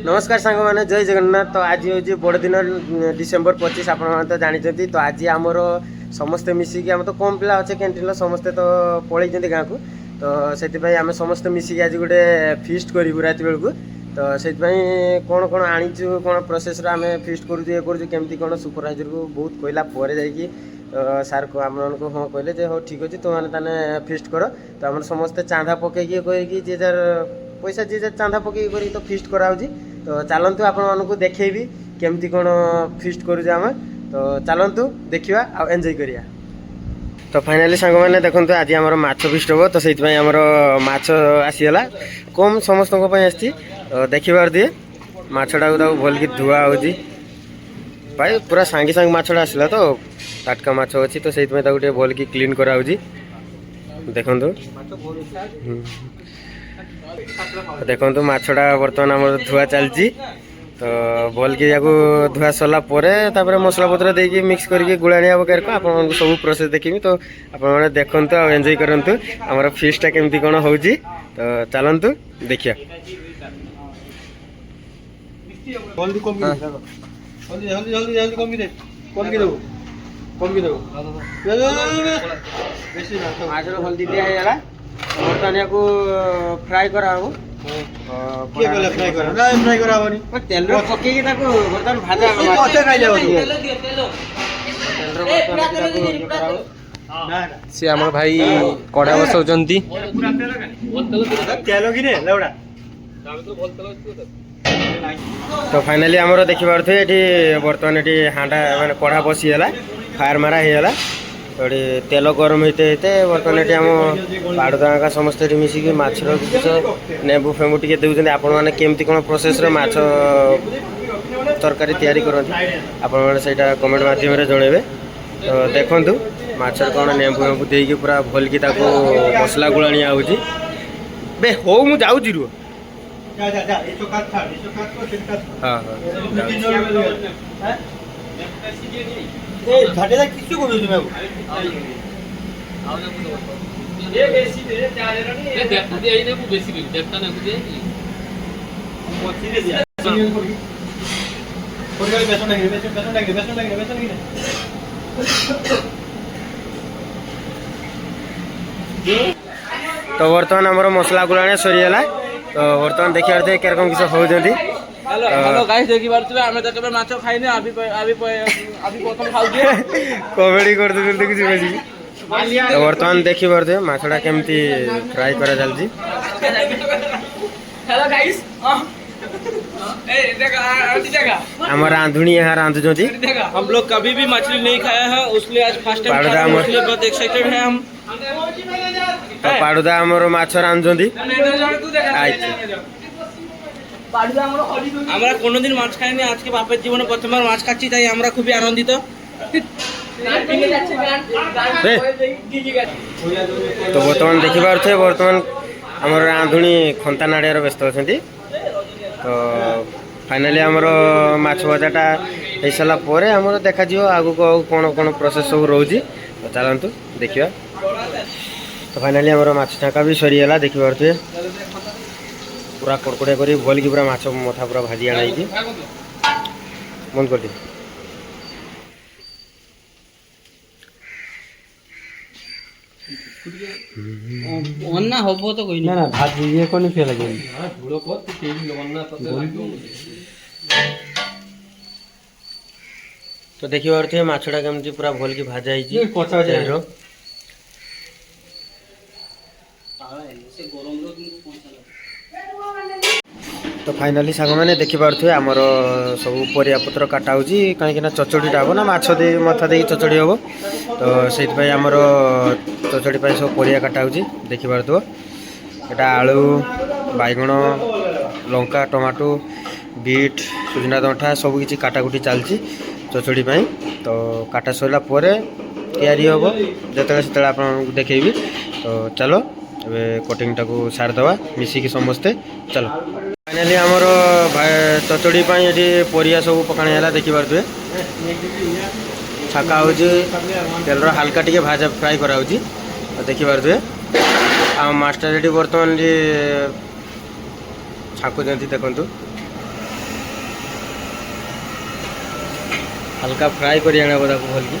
नमस्कार सांग मैंने जय जगन्नाथ। तो आज हूँ बड़ दिन डिसेम्बर 25 आप तो जानते। तो आज आमर समस्ते मिसिकी आम तो कम पिला अच्छे कैंटीन समस्ते तो पलैं गाँव को। तो से आम समस्ते मिसिकी आज गोटे फिस्ट करूँ रात बेलू। तो से कौन कौन आनीचु कौन प्रोसेस आम फिस्ट करूँ ये करूँ केमती कौन सुपरभाइजर को बहुत कहला जा सार को आम को हाँ कहले हाँ ठीक अच्छे तुमने फिस्ट कर। तो आम समस्ते चांदा पकईकी कहीकि जे जार पैसा जे जार चांदा पकईकी कर तो फिस्ट कराऊँगी। तो चलतु आपको देखी केमती कौन फिस्ट करूँ आम। तो चलतु देखा आ एंजॉय करिया। तो फाइनाली सांग मैंने देखो आज आम माछ फिस्ट हम। तो से माछ आसीगला कम समस्त आसी। तो देखी पारे मछटा को भल कि धुआ हो भाई पूरा सांगे सांगे मछटा आसला। तो टाटका माछ अच्छी तो से भल कि क्लीन कराऊँ देखु। देखु मछटा बर्तमान आम धुआ चलती। तो भल कि धुआ सरला मसला पत्र देकी मिक्स करके गुड़ाणी हम केरक आप सब प्रोसेस देखी। तो आप देखु आ एंजॉय करूँ आम फिस्टा केमती कौन हो। तो चलतु देखिए। हल्दी दिया बर्तमान या फ्राए करा तेल पकईकी बर्तमान भाजा सी आम भाई कड़ा बसौंती। तो फाइनाली आमर देखिपे ये बर्तमान ये हांडा माने कड़ा बसीगला फायर मारा होगा। तो तेल गरम होते होते बर्तमान ये आम बाड़दा समस्त मिसिकी माछर नेबू फेबू टे दूसरे। आपण मैंने केमती कौन प्रोसेस माछ तरकारी तैयारी करती आपण से कमेंट मध्यम जनइबे। तो देखु माछर कौन नेबू फेबू देकी पूरा भल कि मसला गुड़ाणी आऊँगी बे हो मु जाऊँ रुह। हाँ तो बर्तमान आम मसला गुड़ाणी सरीगला। तो बर्तमान देखिए केरकम किस हो हेलो गाइस देखि पारथुबे हमें तो केबे माछ खाइने अभी प्रथम खाउछे कॉमेडी कर दे तो किछ बजी। तो बर्तमान देखि पारथुबे माछटा केमती फ्राई करा चलजी। हेलो गाइस ए देखा आंटी देखा हम रांधुनी यहाँ रांधुचोती। हम लोग कभी भी मछली नहीं खाया है उसलिए आज फर्स्ट टाइम खा रहे हैं इसलिए बहुत एक्साइटेड है हम। तो पाड़ुदा हमर माछ रांधुचोती আমরা কোনোদিন মাছ খাইনি আজকে বাপের জীবনে প্রথমবার মাছ খাচ্ছি তাই আমরা খুবই আনন্দিত। তো বর্তমান দেখি পারছে বর্তমান আমার রাঁধুনি খন্তা নাড়িয়ার ব্যস্ত অଛନ୍ତି। তো ফাইনালি আমার মাছ ভজাটা হয়ে সারা পরে আমার দেখা যাব আগুক কোণ কোণ প্রসেস সব রয়েছে। তো চলতু দেখা। তো ফাইনালি আমার মাছ ছাঁকা भी সরিগলা দেখি পারছে पूरा कड़कड़िया कर भल कि पूरा माछ मथा पूरा भाजी आना बंद कर दी। অন্না হব তো কই না না ভাজি ये कोनी ফেলা গেল ধুলো কত তেল অন্না তো तो देखि पारथे माछटा केमती पूरा भल कि भाजा होइछि कचा जायरो। तो फाइनाली सांग मैंने देखी पारे आमर सब परिया पत्र काटा हो कहीं चचड़ीटा हम ना माछ दे मथा दे चचड़ी हम। तो से आमर चचड़ी सब परिया काटा हो देखी पार यहाँ आलू बैगण लंका टमाटो बीट सुजना दंठा सब किसी काटाकुटी चलती चचड़ी। तो काटा सरला तैयारी हम जो आप देखेबी। तो चलो ए कटिंग टाको सारदवा मिसिकी समस्ते चलो। फाइनाली आमर चचड़ी ये परिया सब पकाणा देखी पारे छाका हो तेल हाल्का टे भाजा फ्राए करा देखी पारे आ मास्टर ये बर्तमान छाकुंट देखु ହାଲକା ଫ୍ରାଏ କରି ଆଣିବ ତାକୁ ଭଲକି।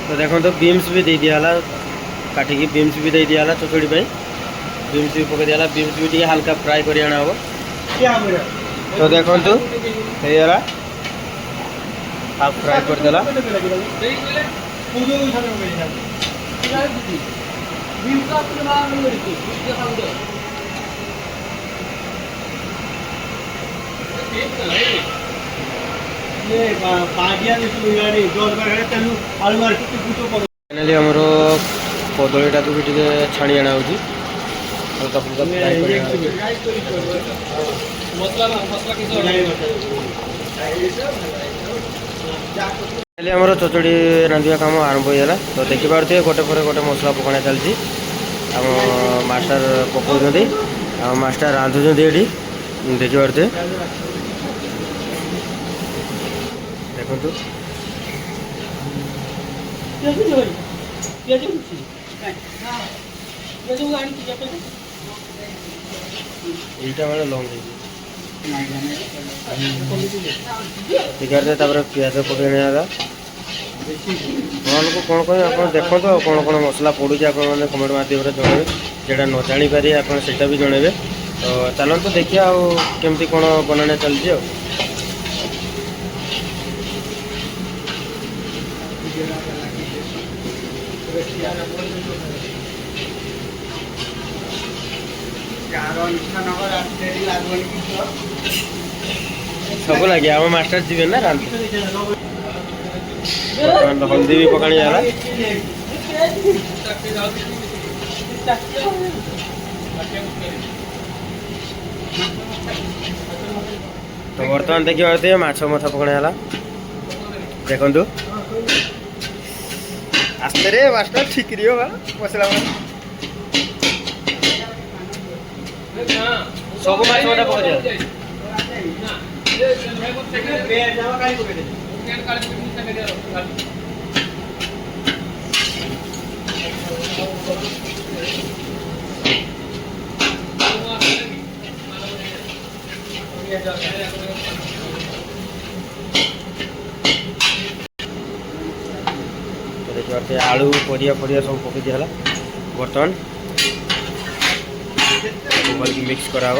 तो देखो बीम्स भी दे दिया काटिकी बीम्स भी दे दिया चचड़ी पे बीम्स भी पकड़ दिया बीम्स भी टे हल्का फ्राए कर आना हम। तो देखो होगा हाफ फ्राए करदेला फाइनाली आमर कदलीटा को भी टे छाणी आना हल्का फुल्का फ्राए आमर चचड़ी रांधिया काम आरंभ होगा। तो देखिपे गोटे पर गोटे मसला पकाणा चलती आम मास्टर पकाउं मास्टर रांधुं ये देखिपे देखो এইটা মানে লং ঠিক আছে তারপরে পেঁয়াজ পকাই নেওয়া लोग कौन कह आप देखो कौन कौन मसला पड़ू आप कमेंट माध्यम जनइबे जेटा न जापारे आप भी जनइबे। तो चलते देखिए आमती कौन बनाना चलती सब लगे आम मास्टर जीवे ना रांधि हल्दी भी पकाणी जाला। तो बर्तमान देखिए माछ मथा पकाणी जाला देखु आस्ते रे मास्टर ठीक रियो मसला सब माछ मथा पकाई देखिए आलू परिया परिया सब पकई दिया बर्तमान मिक्स करा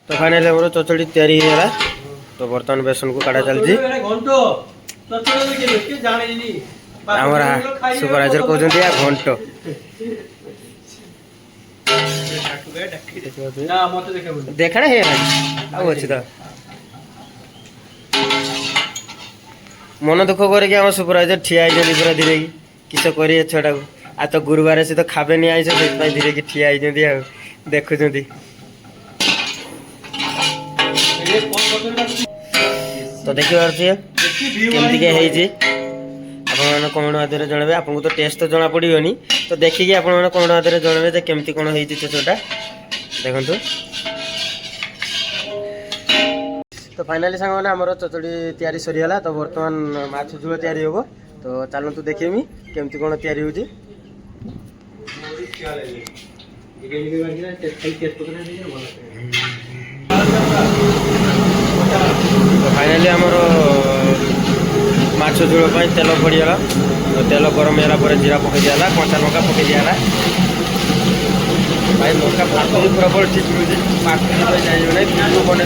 तो फाइनली हमारे चचड़ी तैयारी है। तो बर्तमान बेसन को काटा चलती सुपरवाइजर कहते घंट देखना है अच्छी तो मन दुख करके आम सुपरवाइजर ठिया पूरा धीरे की किस कर छुआ को आ तो गुरुवार से तो खाबे नहीं आईस से धीरे की ठिया देखुं। तो देखिए कमती कमेंट माध्यम जनइबे आपको तो टेस्ट तो जना पड़ोनी। तो देखिए आप कमेंट माध्यम जनइबे केमती कौन हो चचड़ा देखु। तो फाइनाली सांग मैंने आमर चचड़ी तैयारी सरीगला। तो बर्तमान माछ झोल तैयारी हम। तो चलतु देखिए केमती कौन तैयारी हो। तो फाइनाली आमर माछ झोल तेल पड़गला। तो तेल गरम होगा जीरा पकई दिया कंचा लंका पकई दिया भाई लंका फाटुरी प्रबल ठीक मिलूँ जाइए बने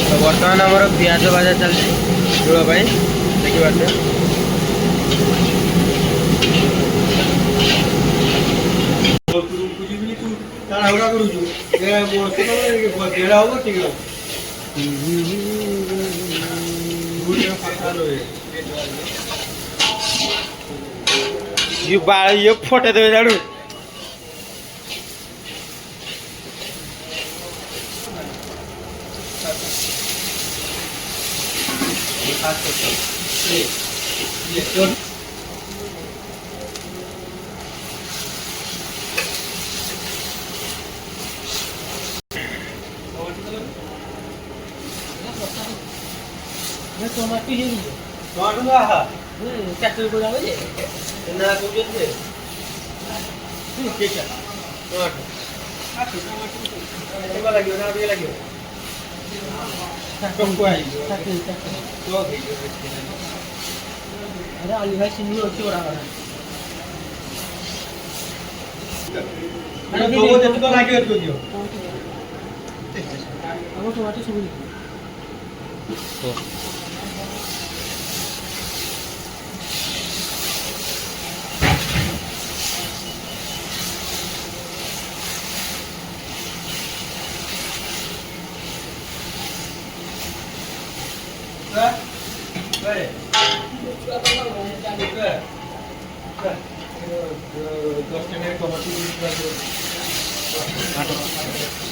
तो बर्तमान आमर पियाज भाजा चलती झोल देखिए ତାଳା କରୁଛୁ ବେଳା ହବ ଠିକ ହବ ये फोटे देवे जाड़ू अली भाई सिंगी अच्छी बड़ा बड़ा टमाटर सब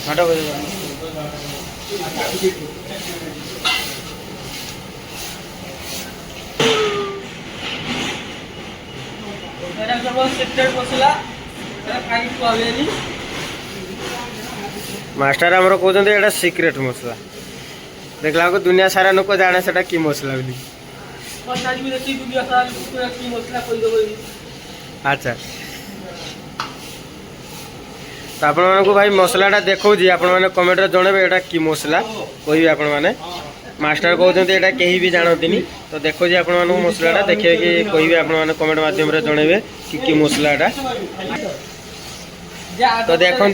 घाटा बजे मास्टर आमर कहते एटा सिक्रेट मसला देखला को दुनिया सारा लोक जाने सेटा की मसला बोली अच्छा तो आपण मानक भाई मसलाटा देखो आपण मैंने कमेंट रे जनबे एटा की मसला कहबे आपण माने मास्टर कहते एटा कहीं भी जानती तो देखो जी आपण मानक मसलाटा देखिए कि कहबे आपण माने कमेंट माध्यम रे जनबे कि मसलाटा तो देखो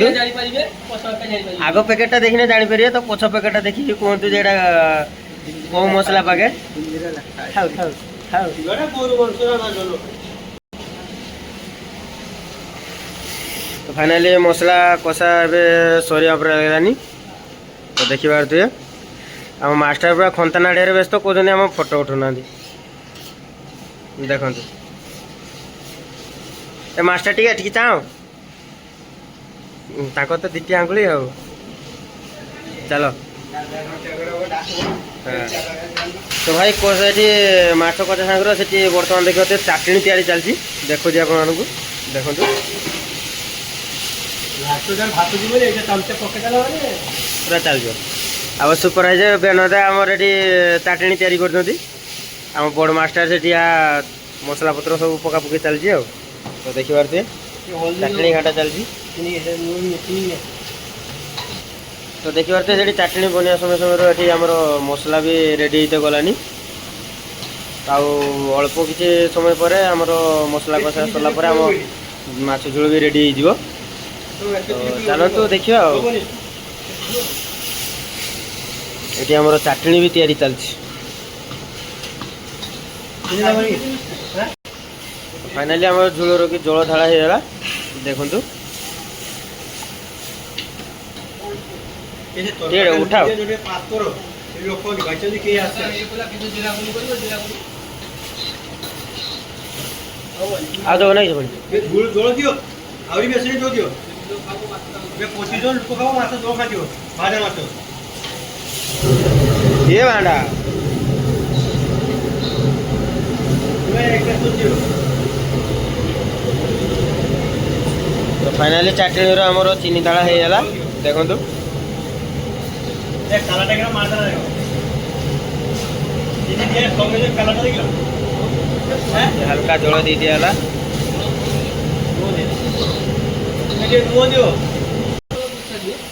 आग पैकेटा देखने जानी पारे तो पछ पैकेटा देखिए कहतु जे कौ मसला पाके खाओ खाओ खाओ तो फाइनाली मसला कषा ए सरिया लगलानी तो देखी पारे आम मास्टर पूरा खंताना ढेर व्यस्त कहते आम फोटो उठुना देखु ए मास्टर टी चाह ताको तो दिटी आंगुली हो चलो तो भाई कोठी माछ कचा सांगर से बर्तमान देखते चाटणी तैयारी चलती देखो जी आपको देखो पूरा चल अब सुपरवाइजर बेनदा आमर ये चाटणी तैयारी कर आम बड़ मास्टर से मसला पत्र सब पका पकी चलती तो देखी पारे चाटणी घाटा चलती तो देखी पारे से चाटणी बनवा समय समय आमर मसला भी रेडी होते गलानी अल्प किसी समय पर आमर मसला कषा सरला आम माछ झोल भी रेडी हो तो चलतु देखिए ये आमर चाटणी भी तैयारी चलती फाइनाली आम झोल कि जल धाड़ा होगा देखु उठाओ आ दो नहीं जोड़ दियो आउरी बेसरी दो दियो बे 25 जन लोक खाओ माछ दो खादियो भाजा माछ ये भांडा बे एक दो दियो तो फाइनाली चाटणी आमर चीनी ताड़ा होगा देखो एक कालाटा के मारदा रहेगा चीनी दिए संगे जो कालाटा देखला हैं हल्का जल दे दिया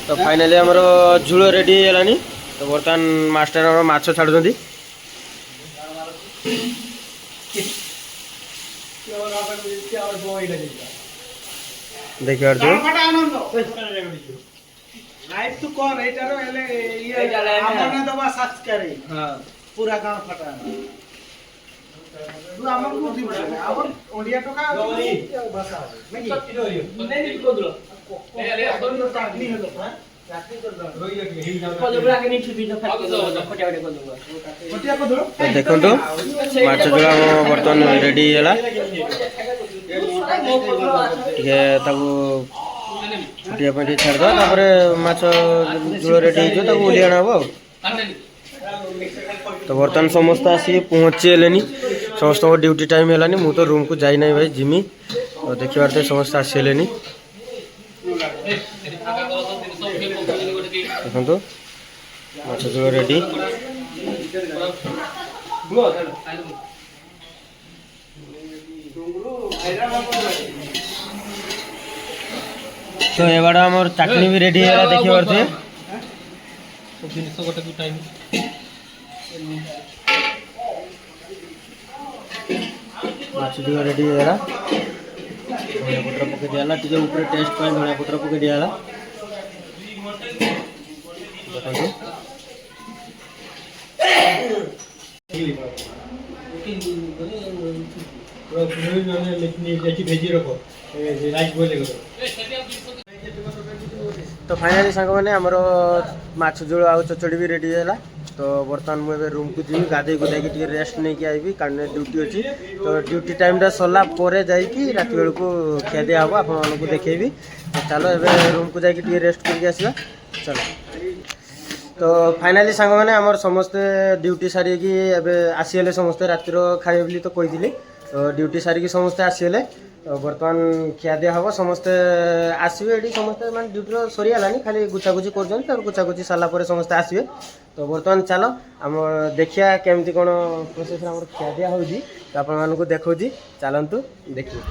तो फाइनाली आमर झोल रेडी होगानी तो बर्तमान मास्टर आम माछ छाड़ुं देखी लाइट तो कौन एटारो एले ये हमने दबा साच करे हां पूरा गांव फटा तू हमर को दी हमर ओडिया टका भाषा नहीं नहीं को दलो ଦେଖନ୍ତୁ ମାଛ ଝୋଳ ଆମ ବର୍ତ୍ତମାନ ରେଡି ହେଇଗଲା ଟିକେ ତାକୁ ଫୁଟିବା ପାଇଁ ଟିକେ ଛାଡ଼ିଦେବା ତାପରେ ମାଛ ଝୋଳ ରେଡି ହେଇଯିବ ତାକୁ ଓହ୍ଲେଇ ଅଣା ହବ ଆଉ ତ ବର୍ତ୍ତମାନ ସମସ୍ତେ ଆସିକି ପହଞ୍ଚିଗଲେଣି ସମସ୍ତଙ୍କ ଡ୍ୟୁଟି ଟାଇମ୍ ହେଲାନି ମୁଁ ତ ରୁମ୍କୁ ଯାଇନାହିଁ ଭାଇ ଯିମି ତ ଦେଖିବାର ତ ସମସ୍ତେ ଆସିଗଲେଣି ଦେଖନ୍ତୁ ମାଛ ଝୋଳ ରେଡି ତ ଏବାଡ଼ ଆମର ଚାଟଣି ବି ରେଡି ହେଇଗଲା ଦେଖିପାରୁଥିବେ ମାଛ ଝୋଳ ରେଡି ହେଇଗଲା ଧନିଆ ପତ୍ର ପକେଇ ଦିଆହେଲା ଟିକେ ଉପରେ ଟେଷ୍ଟ ପାଇଁ ଧନିଆ ପତ୍ର ପକେଇ ଦିଆହେଲା ଦେଖନ୍ତୁ भेजी रखो राइस बॉईल करो तो फाइनाली सांगने आमर माछ झोल आउ चचड़ी भी रेडी है तो बर्तमान मुझे रूम को जी गाधे गुधाई रेस्ट नहीं आईबी कारण ड्यूटी अच्छी तो ड्यूटी टाइमटा सरला जाकि रात बेलू खिया दिया हम आपको देखेबी तो चलो एवं रूम को जाकि रेस्ट करके आसवा चलो तो फाइनाली सांग मैंने आमर समस्ते ड्यूटी सारिकी आसीगले समस्ते रातिर खाइबे बोली तो कही तो ड्यूटी सारिकी समस्ते आसीगले तो बर्तमान खिया दिया हम समस्ते आसवे ये समस्ते माने ड्यूटी सरीगलानी खाली गुचागुची कर गुचागुची सारापर समस्ते आसवे तो बर्तमान चलो आम देखिया केमती कौन प्रोसेस आम खिया दिया हो तो आप देखा चलतु देखिए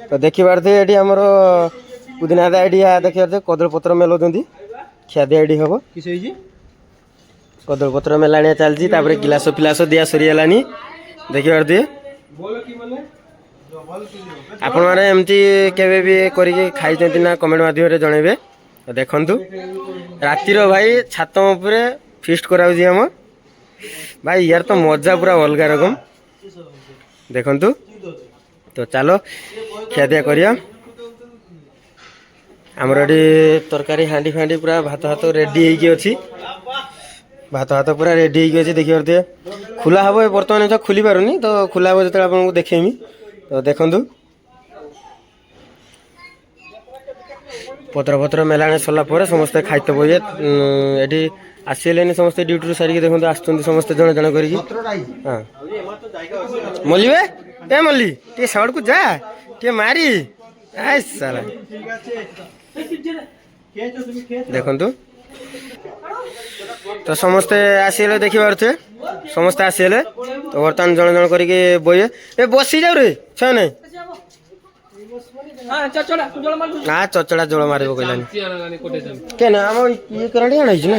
तो देखी पारे ये आमर पुदीना आइडिया देखी पारे कदली पत्र मेलाउं खिया दिया ये हम किस कदली पत्र मेलाणिया चलती गिलास फिलास दिया सरीगलानी देखी पारे आपण मैंने एमती केवे भी करके खाई ना कमेंट माध्यम जनइबे देखंतु रातिर भाई छात उपरे फिस्ट कराउजी हम भाई यार तो मजा पूरा अलग रकम देखंतु तो चलो खिया दिया करिया आमर ये तरकारी हांडी फांडी पूरा भात हाथ रेडी होगी भात हाथ पूरा रेडी होगी देखी पारे खुला हम बर्तमान तो खुली पारुनी तो खुला हम जो आपको देखेमी तो देखंतु पत्र पत्र मेलाने सरला समस्ते खाइते बोए ये आसले समस्ते ड्यूटी सारिकी देखते आस समस्ते जन जन कर हाँ मल्लिबे ए मल्ली टे सड़ को जा टे मारी साला देखंतु तो समस्ते आसीगले देखी पारे समस्ते आसीगले तो बर्तमान जन जन करके बोए ए बसी जाऊ रे छे नहीं हाँ चचड़ा जोड़ मारे कहलानी क्या ना आम ये कराड़ी आना ना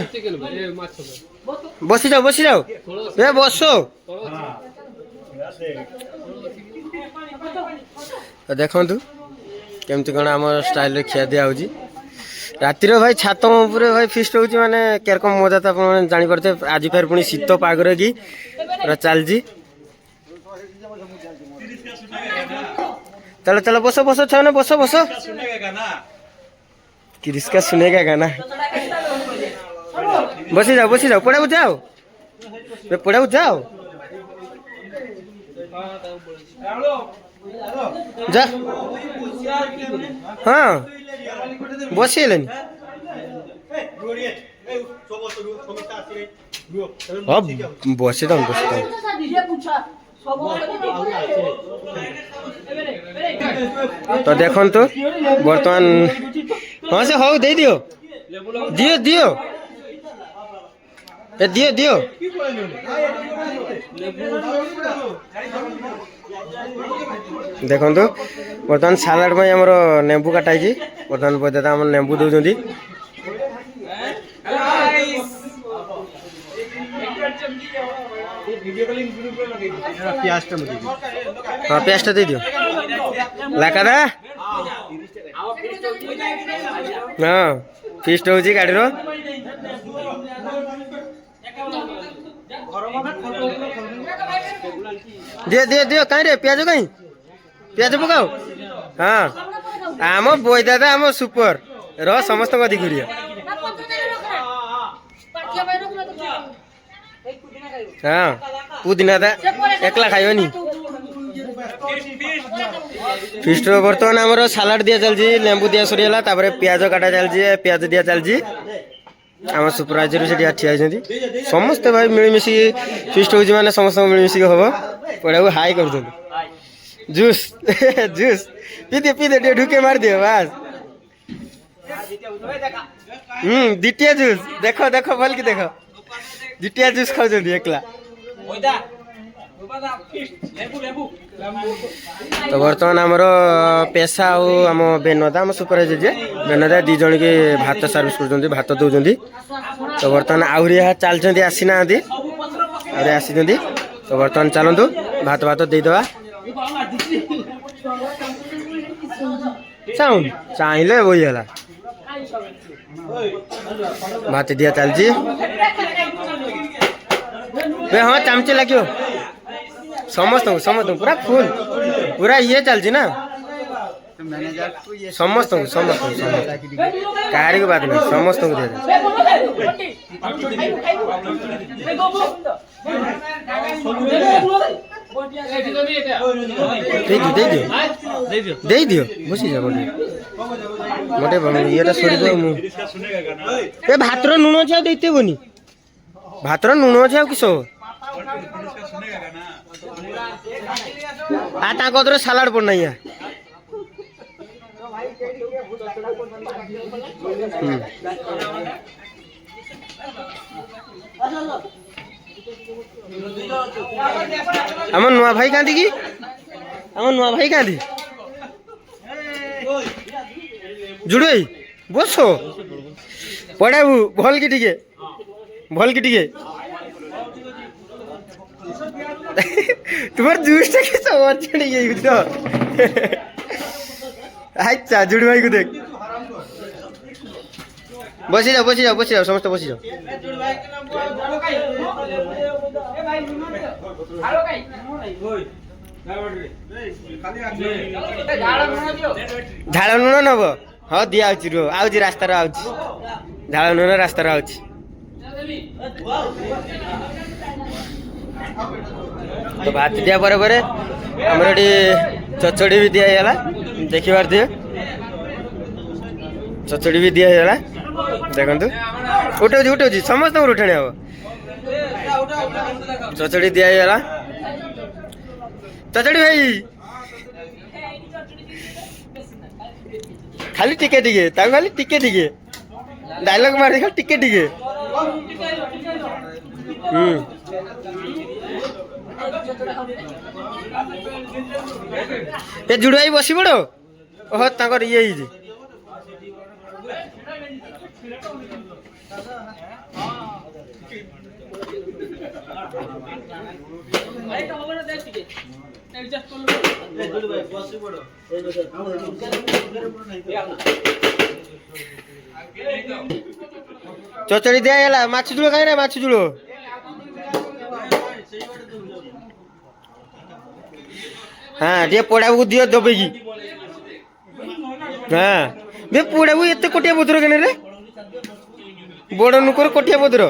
बसी जाओ ए बसो देखु केमती कौन आम स्टाइल खिया दिया हो रातिर भाई छात उपरे भाई फिस्ट हो माने केरकम मजा तो आप जापारे आज फेर पुणी शीत पागरे की चलती चलो चलो बसो बसो छाने बसो बसो किसका सुनेगा गाना बसी जाओ पड़ा जाओ जा हाँ बसी अब बसी तो देखो तो बर्तमान हाँ से हाउ दे दियो दियो दियो ए दियो दियो देखो तो बर्तमान सालाड में आमर नेंबू काटाई बर्तमान बदादा आम नेंबू दौरान हाँ प्याज दे दियो लाका हाँ फिस्ट हो गाड़ी दियो दियो दियो कहीं रे प्याज पकाओ हाँ आम बोई दादा आम सुपर र समस्त अधिक हाँ पुदीना दा एकला खाइबनी फिस्ट बर्तमान आमर सालाड दिया चलती लेंबू दिया सरीगला प्याज काटा चलती प्याज दिया चलती आम सुपरवाइजर से ठिया समस्ते भाई मिलमिशी फिस्ट हो माने समस्त मिलमिशिक हम पड़ा हाई कर जूस जूस पी दे ढुके मार दियो बस द्वितीय जूस देखो देखो भल की देखो द्वितीय जूस खाऊ एकला तो बर्तमान आमर पेशा आम बेनदा आम सुपरवाइजर जे बेनदा दी जन के भात सर्विस कर भात दौरान तो बर्तमान आहरी चलती आसी ना आसी तो बर्तमान चलतु भात भात देदेवा चाहिए वही है भात दिया चलती हाँ चामचे लगे समस्त समस्त पूरा फुल पूरा ये चलती ना समस्त समस्त कार की बात नहीं समस्त को दे दियो बसी जा मोटे ये सरी दे भातर नुण अच्छे देते बनी भातर नुण अच्छे किस आदर सालाड पड़ना यहाँ आम नुआ भाई क्या कि आम नुआ भाई क्या जुड़ भाई बस पढ़ाबू भल की टिके तुम्हार जूस तो अच्छा जुड़ भाई को देख बसी जाओ समस्त बसी जाओ झाड़ नुण नब हाँ दिया आउची रास्ता झाड़ नुण रास्ता आउची तो भात दिया पर आमर ये चचड़ी भी दिगला देखी पारे चचड़ी भी दिगला देखु उठाऊँ समस्त उठाणी हम चचड़ी दिगला चचड़ी भाई खाली टिके खाली टिके डायलॉग मार खाली टिके ये जुड़ भाई बसी पड़ो ओह तांकर ये चचड़ी दिया माछ जुड़ खाई माछ जुड़ हाँ टे पड़ा को दियो दबे की हाँ बे पड़ा को एत कोटिया पत्र के रे बड़ नुकर कोटिया पत्र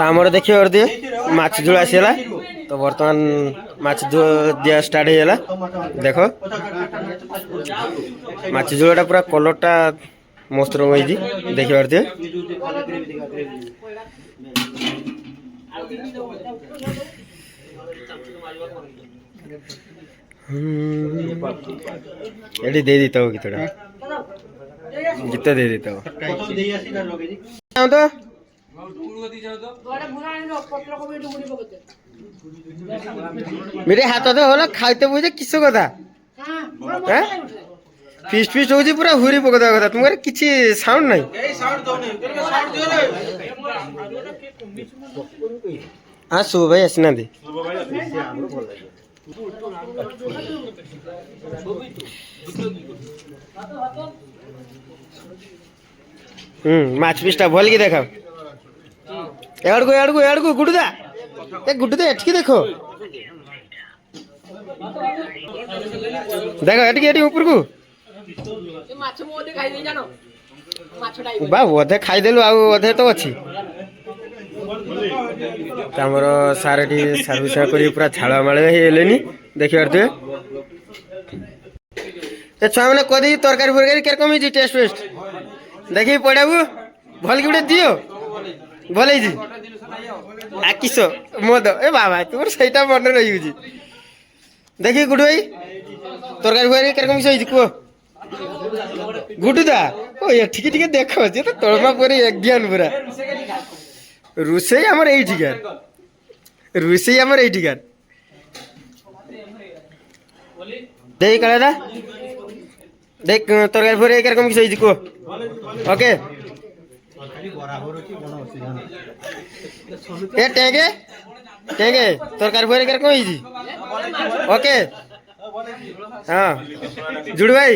आमर देखिए और दिए माछ झोल आसीला तो बर्तमान माछ दिया स्टार्ट होगा देखो माछ झोलटा पूरा कलरटा मस्त रंग देखी पारे ये दे देता हो गीतटा गीत दे देता हो तो मेरे हाथ तो होला खाइते बुझे किस कथा फिस्ट फिस्ट हो पूरा हुरी पकड़ा कथा तुम किसी साउंड नहीं हाँ शुभ भाई आसना दे माछ पिसटा भल की देखा एड़को गुड़दा ଏ ଗୁଡୁ ଦେ ଏଠିକି ଦେଖ ଦେଖ ଏଠିକି ଏଠି ଉପରକୁ ବା ଅଧେ ଖାଇଦେଲୁ ଆଉ ଅଧେ ତ ଅଛି ଆମର ସାର୍ ଏଠି ସର୍ଭିସ୍ କରି ପୁରା ଝାଳ ମାଳ ହେଇଗଲେନି ଦେଖିପାରୁଥିବେ ଏ ଛୁଆମାନେ କଦି ତରକାରୀ ଫରକାରୀ କେର କମିଛି ଟେଷ୍ଟ ଫେଷ୍ଟ ଦେଖିକି ପଢ଼ାବୁ ଭଲ କି ଗୋଟେ ଦିଅ ଭଲ ହେଇଛି କିସ ମଦ ଏ ବାବା ତୁମର ସେଇଟା ମନେ ରହିଯାଉଛି ଦେଖିକି ଗୁଡୁ ଭାଇ ତରକାରୀ ଫରକାରୀ କେର କମିଛି ହେଇଛି କୁହ ଗୁଡୁଦା ଓ ଏଠିକି ଟିକେ ଦେଖ ଯେ ତ ତଳମା ପରେ ଏଜ୍ଞାନ ପୁରା ରୋଷେଇ ଆମର ଏଇଠିକାର ରୋଷେଇ ଆମର ଏଇଠିକାର ଦେଇ କାଳିଆ দেখ তরকারি ফরে কিরকম কিছু হয়েছে কুহ ওকে এ টেঙ্গে টেঙ্গে তরকারি ফরে কিরকম হয়েছে ওকে হ্যাঁ জুড়ু ভাই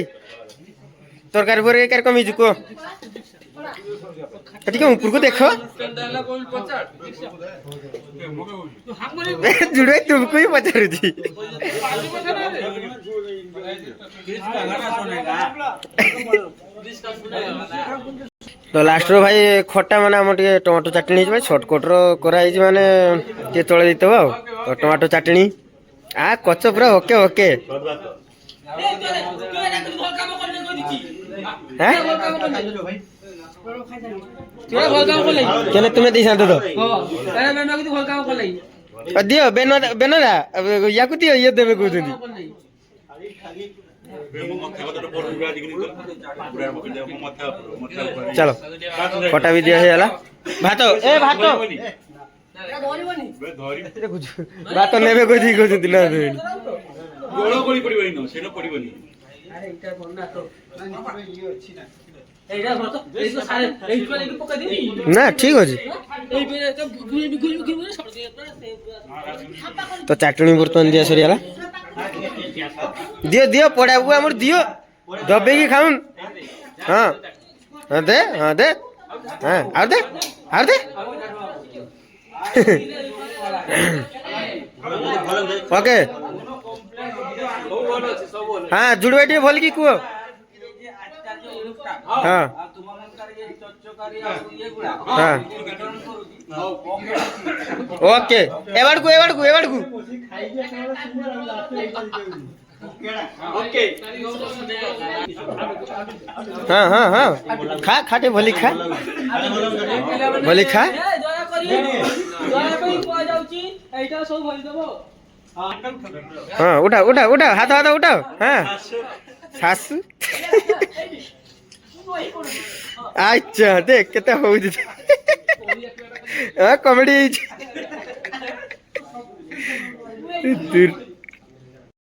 তরকারি ফরে কিরকম হয়েছে কুহ ଟିକେ ଉପରକୁ ଦେଖ ଜୁଡୁ ଭାଇ ତୁମକୁ ହିଁ ପଚାରୁଛି ତ ଲାଷ୍ଟର ଭାଇ ଖଟା ମାନେ ଆମର ଟିକେ ଟମାଟୋ ଚାଟଣି ହେଇଛି ଭାଇ ସର୍ଟକଟ୍ର କରାହେଇଛି ମାନେ ଟିକେ ଚଳେଇ ଦେଇଥିବ ଆଉ ତ ଟମାଟୋ ଚାଟଣି କଚ ପୁରା ଓକେ ଓକେ কেনে তুমি দিছা তো দিও বেনরা ইয়াকু দিও ইয়ে দেবে কହୁଛନ୍ତି চলো কটা भी दिया ହେଇଗଲା ଭାତ ଏ ଭାତ ଭାତ ନେବେ କହୁଛନ୍ତି ନା ଗୋଳ କରି ପଡିବନି ନ ସେନ ପଡିବନି ଆରେ ଏଇଟା ବନା ତ এইটা ধর তো এই তো সারে এই তো একটু পকা দিবি না ঠিক আছে এই বেরে তো ঘুরি ঘুরি সব দিয়ে তো চাটনি বর্তমান দিয়া সরিয়ালা দিও দিও পড়াবু আমর দিও দবে কি খাউন হ্যাঁ হ্যাঁ দে হ্যাঁ আর দে ওকে হ্যাঁ জুড়বে টিকে ভাল কি কুহ हाँ हाँ ओके एवाड़ को हाँ हाँ हाँ खा खाटे भली खा हाँ उठा हाथ उठाओ हाँ सासू अच्छा देख केते होउछि कॉमेडी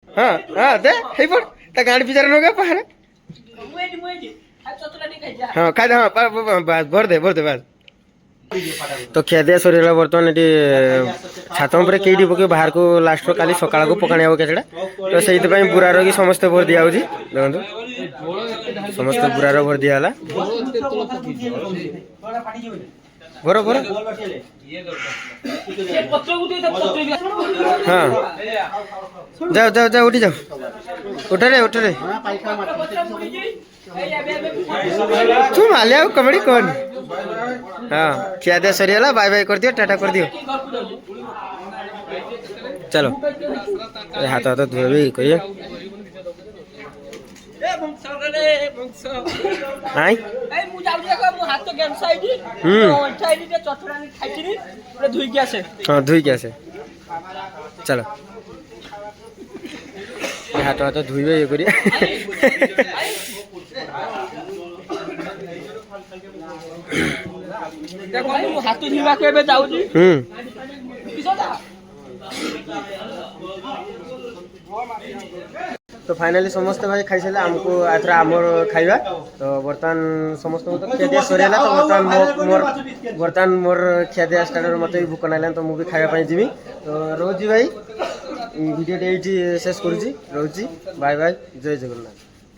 हाँ हाँ दे हे पड़ ता गाड़ी पिछारे नगा पहाड़ हाँ खा दे हाँ बस भर दे बस तो खेदिया सरीला बर्तमान ये छात पर कईटी पक बाहर को लास्ट काली सकाल को पकाने हम केटा तो से बुरार की समस्ते भर दिया देखो समस्ते बुरार भर दिया भर भर हाँ जाओ जाओ जाओ उठी जाओ उठ रे तू मालिया कमेडी कौन हाँ खिया दिया सरीगला बाय बाय कर दियो टाटा कर दियो चलो हाथ धोबे कहिए हाँ धुई के आसे चलो हाथ धुईबे ये करिए हाथ धुआ के जाऊँ तो फाइनाली समस्त भाई खाई सारे आमको आथर आमर खाइबा तो बर्तमान समस्त तो खिया सरीगला तो बर्तमान मोर खिया स्टार्ट मत भी भूक ना तो मुझे खावाई जीवी तो रोजी भाई वीडियो ये शेष करुँची रोची बाय बाय जय जगन्नाथ।